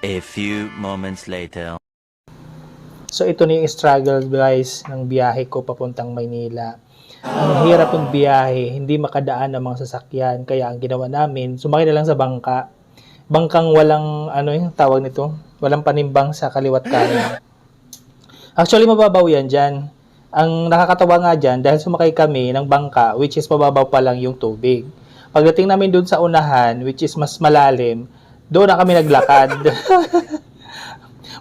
A few moments later. So ito na yung struggle guys ng biyahe ko papuntang Maynila. Ang hirap ng biyahe, hindi makadaan ng mga sasakyan. Kaya ang ginawa namin, sumakay na lang sa bangka. Bangkang walang, ano yung tawag nito? Walang panimbang sa kaliwat kanan. Actually, mababaw yan dyan. Ang nakakatawa nga dyan, dahil sumakay kami ng bangka, which is mababaw pa lang yung tubig. Pagdating namin dun sa unahan, which is mas malalim, doon na kami naglakad.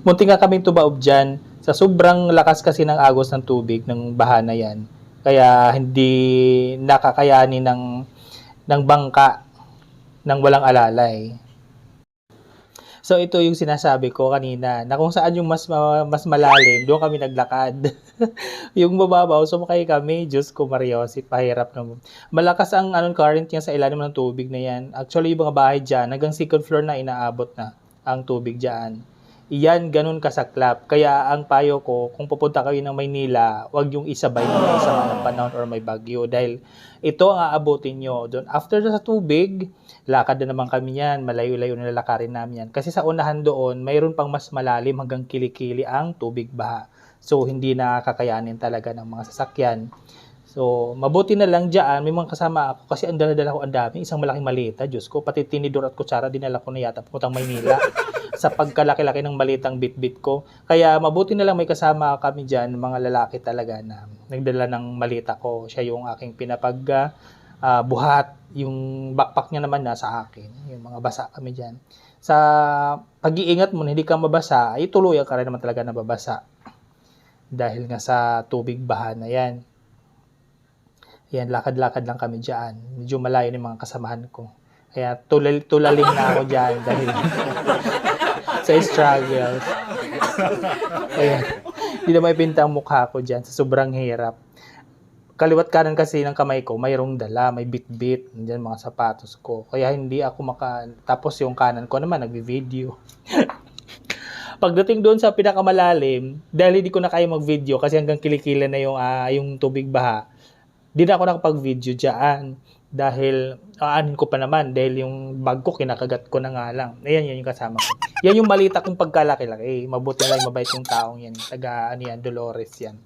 Munti nga kaming tumaob dyan. Sa sobrang lakas kasi ng agos ng tubig, ng baha na yan. Kaya hindi nakakayanin ng bangka nang walang alalay. So ito yung sinasabi ko kanina, na kung saan yung mas malalim, doon kami naglakad. Yung mababaw, sumakay kami, Diyos ko Mariosi, pahirap naman. Malakas ang current niya sa ilalim ng tubig na yan. Actually, yung mga bahay dyan, hanggang second floor na inaabot na ang tubig dyan. Iyan, ganun kasaklap. Kaya ang payo ko, kung pupunta kayo ng Maynila, huwag yung isabay na may sama ng panahon or may bagyo. Dahil ito ang aabutin nyo. Doon, after sa tubig, lakad na naman kami yan. Malayo-layo na lalakarin namin yan. Kasi sa unahan doon, mayroon pang mas malalim hanggang kilikili ang tubig baha. So, hindi na kakayanin talaga ng mga sasakyan. So, mabuti na lang dyan, may mga kasama ako kasi ang dala-dala ko ang dami, isang malaking malita, Diyos ko, pati tinidor at kutsara, dinala ko na yata puntang Maynila sa pagkalaki-laki ng malitang bit-bit ko. Kaya mabuti na lang may kasama kami dyan, mga lalaki talaga na nagdala ng malita ko. Siya yung aking buhat, yung backpack niya naman nasa akin, yung mga basa kami dyan. Sa pag-iingat mo, hindi ka mabasa, ay tuluyan ka rin naman talaga nababasa. Dahil nga sa tubig baha na yan. Yan, lakad-lakad lang kami dyan. Medyo malayo yung mga kasamahan ko. Kaya tulaling na ako dyan dahil sa struggles. Ayan. Hindi na may pinta ang mukha ko dyan sa sobrang hirap. Kaliwat kanan kasi ng kamay ko, mayroong dala, may bit-bit. Diyan mga sapatos ko. Kaya hindi ako tapos yung kanan ko naman, nagvi-video. Pagdating doon sa pinakamalalim, dahil hindi ko na kaya mag-video kasi hanggang kilikila na yung tubig baha, di na ako nakapag-video dyan dahil aanin ko pa naman dahil yung bag ko kinakagat ko na nga lang. Ayan, yan yung kasama ko. Yan yung malita kong pagkalaki-laki. Mabuti na lang mabait yung taong yan. Taga Dolores yan.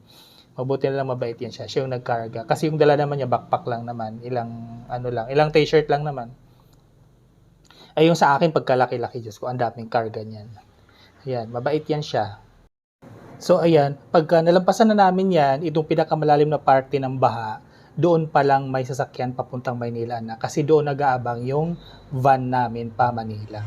Mabuti na lang mabait yan siya. Siya yung nagkarga. Kasi yung dala naman niya, backpack lang naman. Ilang t-shirt lang naman. Ay yung sa akin, pagkalaki-laki, Diyos ko, ang daming karga niyan. Ayan, mabait yan siya. So ayan, pagka nalampasan na namin yan, itong pinakamalalim na parte ng baha, doon pa lang may sasakyan papuntang Maynila na. Kasi doon nag-aabang yung van namin pa Manila.